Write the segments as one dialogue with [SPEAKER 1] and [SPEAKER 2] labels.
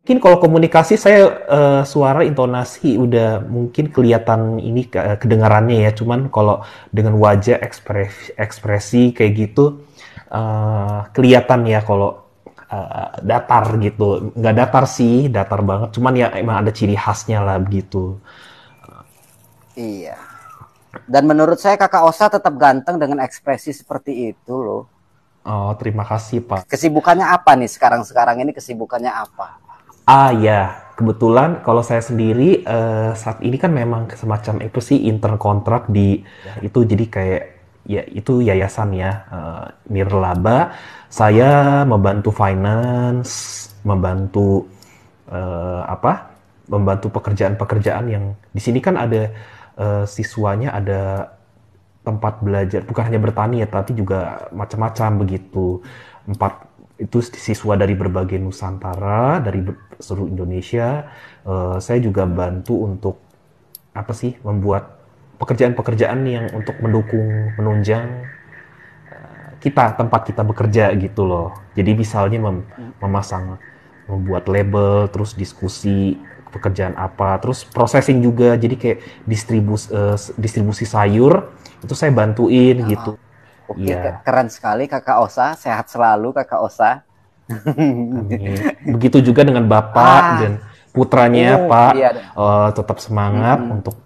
[SPEAKER 1] Mungkin kalau komunikasi saya suara intonasi udah mungkin kelihatan ini kedengarannya ya. Cuman kalau dengan wajah ekspresi kayak gitu kelihatan ya kalau datar gitu. Nggak datar sih, datar banget. Cuman ya emang ada ciri khasnya lah begitu.
[SPEAKER 2] Iya. Dan menurut saya Kakak Osa tetap ganteng dengan ekspresi seperti itu loh.
[SPEAKER 1] Oh, terima kasih Pak.
[SPEAKER 2] Kesibukannya apa nih sekarang-sekarang ini kesibukannya apa?
[SPEAKER 1] Ya, kebetulan kalau saya sendiri saat ini kan memang semacam itu sih intern kontrak di itu jadi kayak ya itu yayasan ya nirlaba. Saya membantu finance, membantu apa? Membantu pekerjaan-pekerjaan yang di sini kan ada siswanya ada tempat belajar bukan hanya bertani ya tapi juga macam-macam begitu empat itu siswa dari berbagai Nusantara dari seluruh Indonesia. Saya juga bantu untuk apa sih membuat pekerjaan-pekerjaan yang untuk mendukung menunjang kita tempat kita bekerja gitu loh. Jadi misalnya memasang membuat label terus diskusi pekerjaan apa terus processing juga jadi kayak distribusi sayur itu saya bantuin
[SPEAKER 2] Oh,
[SPEAKER 1] gitu.
[SPEAKER 2] oke,
[SPEAKER 1] Iya,
[SPEAKER 2] keren sekali Kakak Osa, sehat selalu Kakak Osa.
[SPEAKER 1] amin. Begitu juga dengan Bapak
[SPEAKER 2] ah,
[SPEAKER 1] dan putranya,
[SPEAKER 2] oh
[SPEAKER 1] Pak.
[SPEAKER 2] iya,
[SPEAKER 1] Tetap semangat
[SPEAKER 2] mm-mm.
[SPEAKER 1] untuk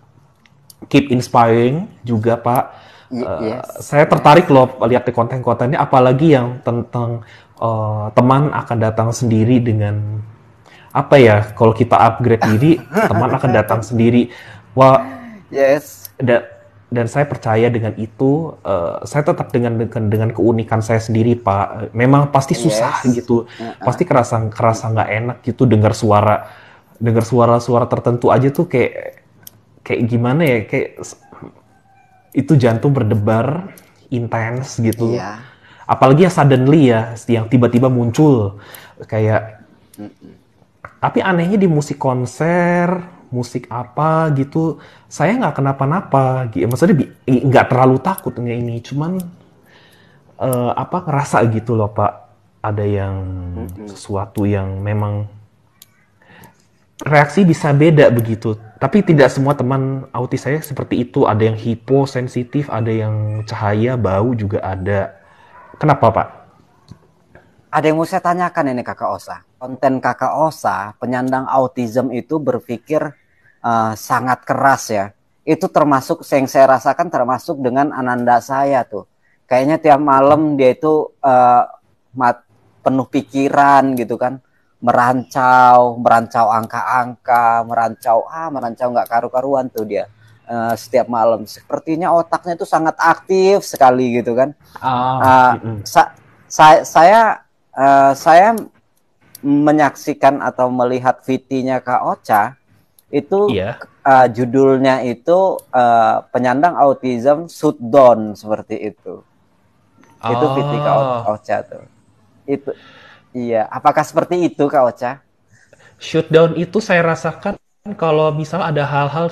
[SPEAKER 1] keep inspiring juga, Pak.
[SPEAKER 2] Yes,
[SPEAKER 1] Saya tertarik
[SPEAKER 2] yes.
[SPEAKER 1] loh lihat di konten-kontennya, apalagi yang tentang teman akan datang sendiri dengan apa ya? Kalau kita upgrade diri, teman akan datang sendiri. Wah,
[SPEAKER 2] Yes.
[SPEAKER 1] dan saya percaya dengan itu saya tetap dengan keunikan saya sendiri Pak memang pasti susah
[SPEAKER 2] Yes.
[SPEAKER 1] gitu
[SPEAKER 2] Uh-uh.
[SPEAKER 1] pasti kerasa kerasa nggak enak gitu dengar suara tertentu aja tuh kayak kayak gimana ya kayak itu jantung berdebar intens gitu
[SPEAKER 2] Iya.
[SPEAKER 1] apalagi yang suddenly ya yang tiba-tiba muncul kayak
[SPEAKER 2] Mm-mm.
[SPEAKER 1] tapi anehnya di musik konser, musik apa gitu, saya nggak kenapa-napa. Maksudnya nggak terlalu takut nggak ini, cuman apa ngerasa gitu loh Pak, ada yang
[SPEAKER 2] Mm-mm.
[SPEAKER 1] sesuatu yang memang reaksi bisa beda begitu. Tapi tidak semua teman autis saya seperti itu. Ada yang hiposensitif, ada yang cahaya, bau juga ada. Kenapa Pak?
[SPEAKER 2] Ada yang mau saya tanyakan ini Kakak Osa. Konten Kakak Osa, penyandang autism itu berpikir sangat keras ya. Itu termasuk yang saya rasakan termasuk dengan ananda saya tuh. Kayaknya tiap malam dia itu penuh pikiran gitu kan. Merancau angka-angka, merancau nggak karu-karuan tuh dia. Setiap malam sepertinya otaknya itu sangat aktif sekali gitu kan.
[SPEAKER 1] Ah,
[SPEAKER 2] Uh,
[SPEAKER 1] mm-mm.
[SPEAKER 2] sa saya menyaksikan atau melihat VT-nya Kak Ocha itu
[SPEAKER 1] Iya.
[SPEAKER 2] judulnya itu penyandang autism shutdown seperti itu. Itu VT Kak
[SPEAKER 1] Oh,
[SPEAKER 2] Ocha tuh. Itu iya, apakah seperti itu Kak Ocha?
[SPEAKER 1] shutdown itu saya rasakan kalau misalnya ada hal-hal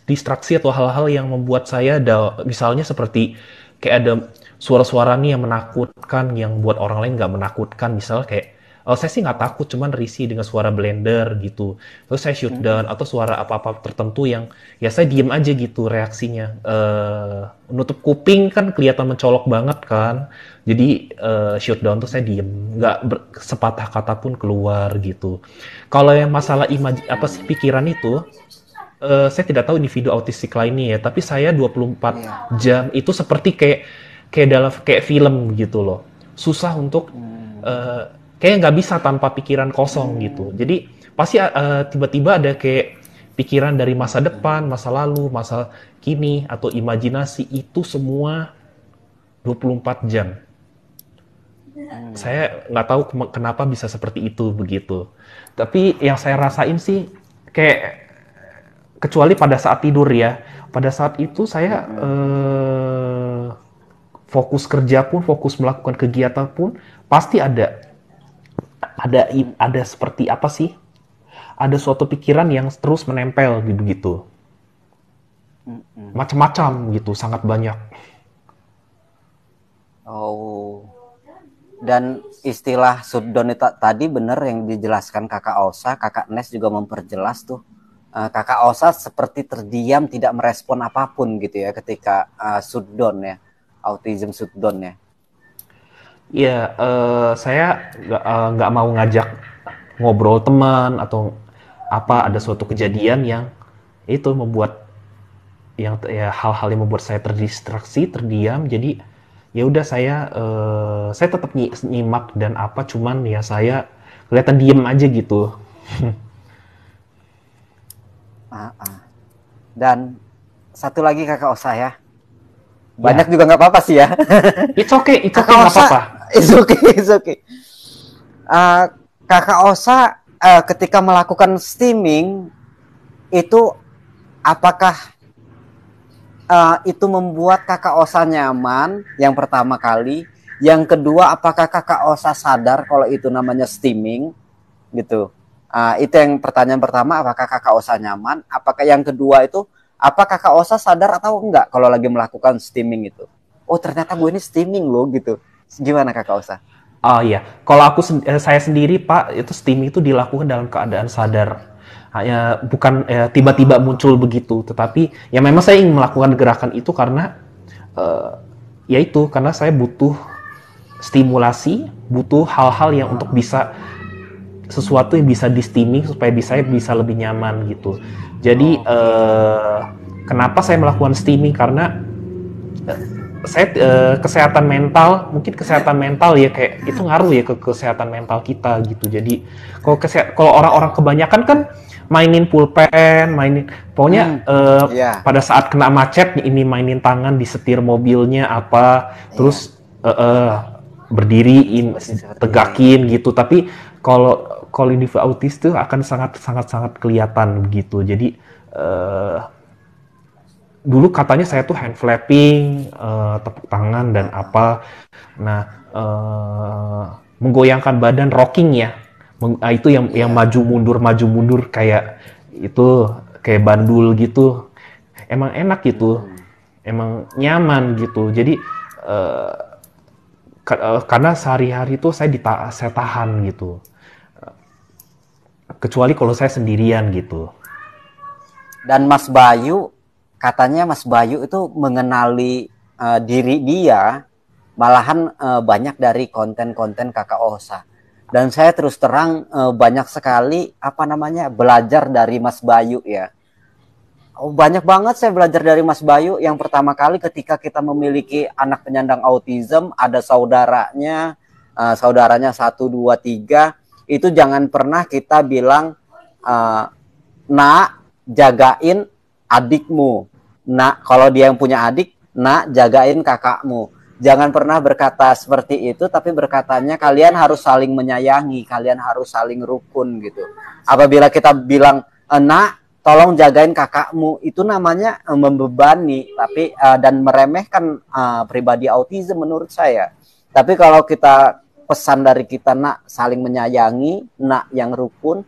[SPEAKER 1] distraksi atau hal-hal yang membuat saya ada misalnya seperti kayak ada suara-suara nih yang menakutkan yang buat orang lain nggak menakutkan misalnya kayak oh, saya sih nggak takut cuman risih dengan suara blender gitu terus saya shutdown
[SPEAKER 2] Mm-mm.
[SPEAKER 1] atau suara apa-apa tertentu yang ya saya diem aja gitu reaksinya nutup kuping kan kelihatan mencolok banget kan jadi shutdown tuh saya diem nggak sepatah kata pun keluar gitu kalau yang masalah apa sih pikiran itu, saya tidak tahu individu autistik lainnya ya, tapi saya 24
[SPEAKER 2] Iya.
[SPEAKER 1] jam itu seperti kayak kayak dalam kayak film gitu loh. Susah untuk
[SPEAKER 2] Hmm.
[SPEAKER 1] eh, kayak nggak bisa tanpa pikiran kosong gitu.
[SPEAKER 2] Hmm.
[SPEAKER 1] Jadi pasti tiba-tiba ada kayak pikiran dari masa
[SPEAKER 2] Hmm.
[SPEAKER 1] depan, masa lalu, masa kini atau imajinasi itu semua 24 jam.
[SPEAKER 2] Hmm.
[SPEAKER 1] Saya nggak tahu kenapa bisa seperti itu begitu. Tapi yang saya rasain sih kayak kecuali pada saat tidur ya. Pada saat itu saya
[SPEAKER 2] Hmm.
[SPEAKER 1] fokus kerja pun, fokus melakukan kegiatan pun pasti ada seperti apa sih? Ada suatu pikiran yang terus menempel gitu begitu.
[SPEAKER 2] Hmm.
[SPEAKER 1] Macam-macam gitu, sangat banyak.
[SPEAKER 2] Oh. Dan istilah shutdown itu tadi benar yang dijelaskan Kakak Osa, Kakak Nes juga memperjelas tuh. Kakak Osa seperti terdiam, tidak merespon apapun gitu ya ketika shutdown ya, autism shutdown ya.
[SPEAKER 1] Iya, saya nggak mau ngajak ngobrol teman atau apa ada suatu kejadian yang itu membuat yang ya hal-hal yang membuat saya terdistraksi, terdiam. Jadi ya udah saya tetap nyimak dan apa cuman ya saya kelihatan diem aja gitu.
[SPEAKER 2] Ah, ah. Dan satu lagi Kakak Osa ya. Banyak
[SPEAKER 1] Ya,
[SPEAKER 2] juga nggak apa-apa sih ya.
[SPEAKER 1] it's okay
[SPEAKER 2] Kakak
[SPEAKER 1] nggak
[SPEAKER 2] Osa,
[SPEAKER 1] apa-apa.
[SPEAKER 2] it's okay, it's okay. Kakak Osa ketika melakukan steaming itu apakah itu membuat Kakak Osa nyaman yang pertama kali? Yang kedua, apakah Kakak Osa sadar kalau itu namanya steaming gitu? Itu yang pertanyaan pertama, apakah Kakak Osa nyaman? Apakah yang kedua itu, apa Kakak Osa sadar atau enggak kalau lagi melakukan steaming itu? Oh ternyata gue ini steaming loh gitu. Gimana Kakak Osa?
[SPEAKER 1] Oh iya, kalau saya sendiri Pak, itu steaming itu dilakukan dalam keadaan sadar. Hanya bukan tiba-tiba muncul begitu, tetapi ya memang saya ingin melakukan gerakan itu karena eh, ya itu karena saya butuh stimulasi, butuh hal-hal yang untuk bisa sesuatu yang bisa di steaming supaya bisa lebih nyaman gitu. Jadi kenapa saya melakukan steaming karena saya kesehatan mental, mungkin kesehatan mental ya kayak itu ngaruh ya ke kesehatan mental kita gitu. Jadi kalau orang-orang kebanyakan kan mainin pulpen, pokoknya
[SPEAKER 2] Ya,
[SPEAKER 1] pada saat kena macet ini mainin tangan di setir mobilnya apa, terus berdiriin,
[SPEAKER 2] seperti
[SPEAKER 1] tegakin gitu. Tapi kalau individu autis tuh akan sangat kelihatan begitu. Jadi dulu katanya saya tuh hand flapping, tepuk tangan dan apa. Nah, menggoyangkan badan, rocking ya. Itu yang
[SPEAKER 2] ya.
[SPEAKER 1] maju mundur kayak itu kayak bandul gitu. Emang enak gitu, emang nyaman gitu. Jadi karena sehari-hari tuh saya tahan gitu. Kecuali kalau saya sendirian gitu.
[SPEAKER 2] Dan Mas Bayu, katanya Mas Bayu itu mengenali diri dia malahan banyak dari konten-konten Kakak Osa. Dan saya terus terang banyak sekali apa namanya belajar dari Mas Bayu ya. Oh, banyak banget saya belajar dari Mas Bayu. Yang pertama kali ketika kita memiliki anak penyandang autism, ada saudaranya, saudaranya 1, 2, 3, itu jangan pernah kita bilang, nak jagain adikmu. Nak, kalau dia yang punya adik, nak jagain kakakmu. Jangan pernah berkata seperti itu, tapi berkatanya kalian harus saling menyayangi, kalian harus saling rukun gitu. Apabila kita bilang, nak tolong jagain kakakmu, itu namanya membebani, tapi dan meremehkan pribadi autism menurut saya. Tapi kalau kita pesan dari kita, nak saling menyayangi, nak yang rukun,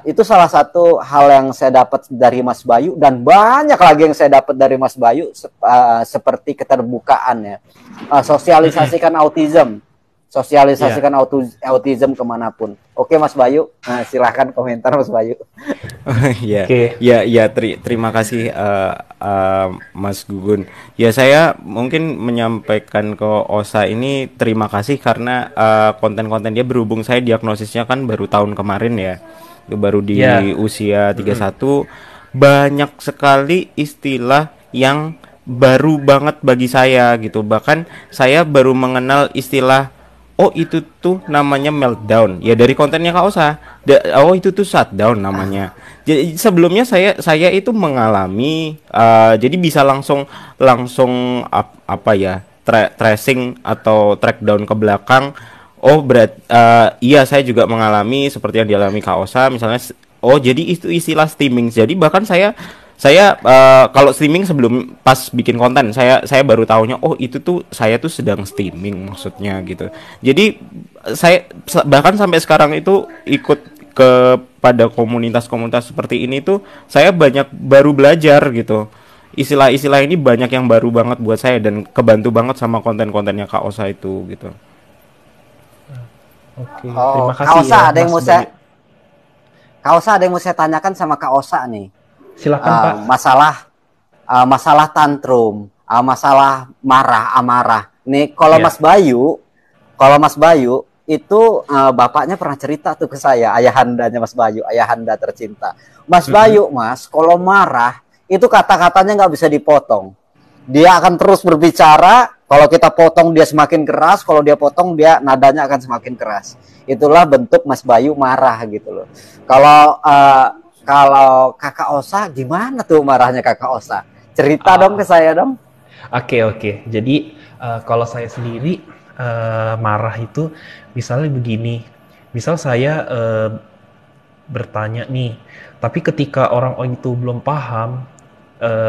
[SPEAKER 2] itu salah satu hal yang saya dapat dari Mas Bayu, dan banyak lagi yang saya dapat dari Mas Bayu seperti keterbukaan ya. Sosialisasikan autism, sosialisasikan autism kemanapun. Oke Mas Bayu, silahkan komentar Mas Bayu.
[SPEAKER 3] Ya,
[SPEAKER 1] Oke.
[SPEAKER 3] ya, terima kasih Mas Gugun. Ya, saya mungkin menyampaikan ke Osa ini terima kasih karena konten-konten dia berhubung saya diagnosisnya kan baru tahun kemarin ya. Itu baru di usia 31, banyak sekali istilah yang baru banget bagi saya gitu. Bahkan saya baru mengenal istilah, oh itu tuh namanya meltdown ya dari kontennya Kak Osa. Oh itu tuh shutdown namanya. Jadi sebelumnya saya itu mengalami jadi bisa langsung apa ya tracing atau track down ke belakang. Oh iya saya juga mengalami seperti yang dialami Kak Osa misalnya. Oh jadi itu istilah steaming. Jadi bahkan saya kalau streaming sebelum pas bikin konten saya baru tahunya oh itu tuh saya tuh sedang streaming maksudnya gitu. Jadi saya bahkan sampai sekarang itu ikut kepada komunitas-komunitas seperti ini tuh saya banyak baru belajar gitu. Istilah-istilah ini banyak yang baru banget buat saya dan kebantu banget sama konten-kontennya Kak Osa itu gitu.
[SPEAKER 1] Oke,
[SPEAKER 2] Oh,
[SPEAKER 1] terima
[SPEAKER 2] Kak
[SPEAKER 1] kasih
[SPEAKER 2] Osa
[SPEAKER 1] ya
[SPEAKER 2] ada yang
[SPEAKER 1] Mas
[SPEAKER 2] mau
[SPEAKER 1] Bayu.
[SPEAKER 2] saya Kak Osa ada yang mau saya tanyakan sama Kak Osa nih.
[SPEAKER 1] Silakan Pak.
[SPEAKER 2] Masalah tantrum, masalah marah, amarah. Nih
[SPEAKER 1] Ya.
[SPEAKER 2] kalau Mas Bayu itu bapaknya pernah cerita tuh ke saya, ayahandanya Mas Bayu, ayahanda tercinta. Mas
[SPEAKER 1] Mm-mm.
[SPEAKER 2] Bayu, Mas, kalau marah itu kata-katanya nggak bisa dipotong. Dia akan terus berbicara. Kalau kita potong dia semakin keras, kalau dia potong dia nadanya akan semakin keras. Itulah bentuk Mas Bayu marah gitu loh. Kalau Kakak Osa gimana tuh marahnya Kakak Osa? Cerita dong ke
[SPEAKER 1] Ah,
[SPEAKER 2] saya dong.
[SPEAKER 1] oke. Jadi kalau saya sendiri marah itu misalnya begini. Misal saya bertanya nih, tapi ketika orang itu belum paham,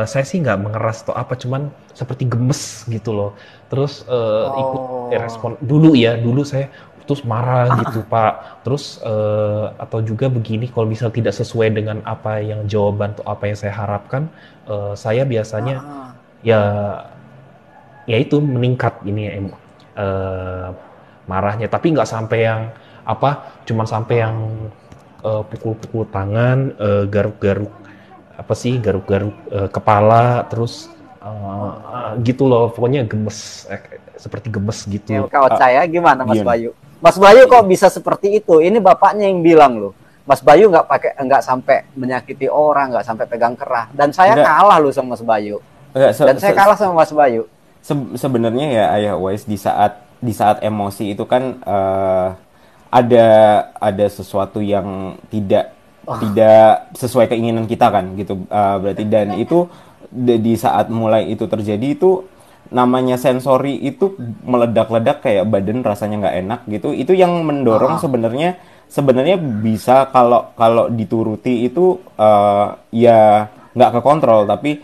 [SPEAKER 1] saya sih nggak mengeras atau apa, cuman seperti gemes gitu loh. Terus ikut
[SPEAKER 2] Oh.
[SPEAKER 1] respon dulu ya, dulu saya terus marah gitu Pak. Terus atau juga begini, kalau misal tidak sesuai dengan apa yang jawaban atau apa yang saya harapkan, saya biasanya ya ya itu meningkat ini eh, marahnya, tapi nggak sampai yang apa, cuman sampai yang pukul-pukul tangan, garuk-garuk apa sih, garuk-garuk kepala, terus gitu loh, pokoknya gemes, seperti gemes gitu.
[SPEAKER 2] Kak Osa ya, gimana Mas
[SPEAKER 3] Gimana?
[SPEAKER 2] Bayu? Mas Bayu kok bisa seperti itu? Ini bapaknya yang bilang loh. Mas Bayu nggak sampai menyakiti orang, nggak sampai pegang kerah. Dan saya
[SPEAKER 3] Enggak,
[SPEAKER 2] kalah loh sama Mas Bayu.
[SPEAKER 3] enggak
[SPEAKER 2] Dan saya kalah sama Mas Bayu.
[SPEAKER 3] sebenarnya ya Ayah Wais, di saat emosi itu kan ada ada sesuatu yang tidak tidak sesuai keinginan kita kan gitu, berarti. Dan itu di saat mulai itu terjadi itu namanya sensori itu meledak-ledak, kayak badan rasanya nggak enak gitu. Itu yang mendorong
[SPEAKER 2] Ah,
[SPEAKER 3] sebenarnya sebenarnya bisa, kalau kalau dituruti itu ya nggak kekontrol. Tapi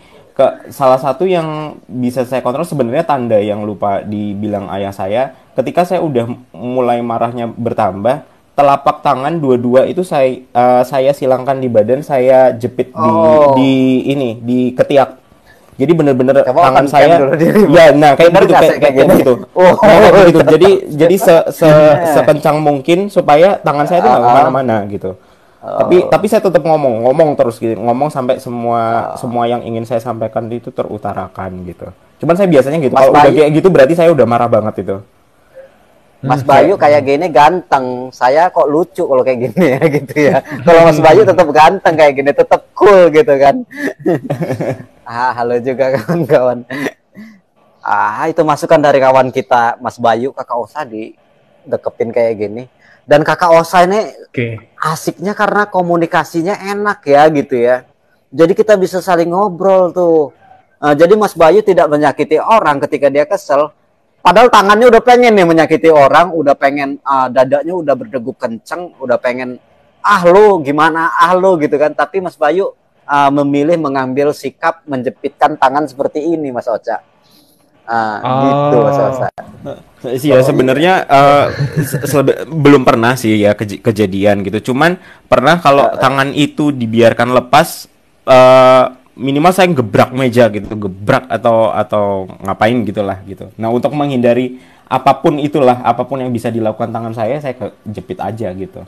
[SPEAKER 3] salah satu yang bisa saya kontrol sebenarnya, tanda yang lupa dibilang ayah saya, ketika saya udah mulai marahnya bertambah, telapak tangan dua-dua itu saya silangkan di badan, saya jepit di
[SPEAKER 2] oh,
[SPEAKER 3] ini, di ketiak. Jadi bener-bener
[SPEAKER 2] coba
[SPEAKER 3] tangan
[SPEAKER 2] open cam
[SPEAKER 3] saya,
[SPEAKER 2] dulu dirimu.
[SPEAKER 3] ya, nah, kayak
[SPEAKER 2] Bener
[SPEAKER 3] begitu,
[SPEAKER 2] nggak
[SPEAKER 3] kayak
[SPEAKER 2] sih
[SPEAKER 3] kayak,
[SPEAKER 2] kayak
[SPEAKER 3] kayak
[SPEAKER 2] gini?
[SPEAKER 3] begitu.
[SPEAKER 2] Oh,
[SPEAKER 3] Nah, kayak begitu. Jadi
[SPEAKER 2] cakep.
[SPEAKER 3] jadi sekencang mungkin supaya tangan saya itu
[SPEAKER 2] Ah,
[SPEAKER 3] nggak
[SPEAKER 2] ah.
[SPEAKER 3] kemana-mana gitu. Tapi
[SPEAKER 2] Oh,
[SPEAKER 3] saya tetap ngomong terus gitu, ngomong sampai semua
[SPEAKER 2] oh.
[SPEAKER 3] semua yang ingin saya sampaikan itu terutarakan gitu. Cuman saya biasanya gitu,
[SPEAKER 2] Mas
[SPEAKER 3] kalau udah
[SPEAKER 2] Bayu,
[SPEAKER 3] kayak gitu berarti saya udah marah banget itu.
[SPEAKER 2] Mas
[SPEAKER 3] Kayak
[SPEAKER 2] Bayu kayak gini ganteng. Saya kok lucu kalau kayak gini ya gitu ya. Kalau Mas Bayu tetap ganteng kayak gini, tetap cool gitu kan. Halo juga kawan-kawan. Itu masukan dari kawan kita Mas Bayu, Kakak Osa di dekepin kayak gini. Dan Kakak Osa ini
[SPEAKER 1] Oke.
[SPEAKER 2] asiknya karena komunikasinya enak ya gitu ya. Jadi kita bisa saling ngobrol tuh. Jadi Mas Bayu tidak menyakiti orang ketika dia kesel. Padahal tangannya udah pengen nih menyakiti orang, udah pengen dadanya udah berdegup kenceng, udah pengen lu gimana lu gitu kan. Tapi Mas Bayu memilih mengambil sikap menjepitkan tangan seperti ini Mas Ocha. Gitu Mas
[SPEAKER 1] Oh,
[SPEAKER 2] Ocha.
[SPEAKER 3] sih ya
[SPEAKER 2] Oh,
[SPEAKER 3] sebenarnya belum pernah sih ya kejadian gitu. Cuman pernah kalau tangan itu dibiarkan lepas, eh, minimal saya gebrak meja gitu, gebrak atau ngapain gitulah gitu. Nah, untuk menghindari apapun itulah, apapun yang bisa dilakukan tangan saya kejepit aja gitu.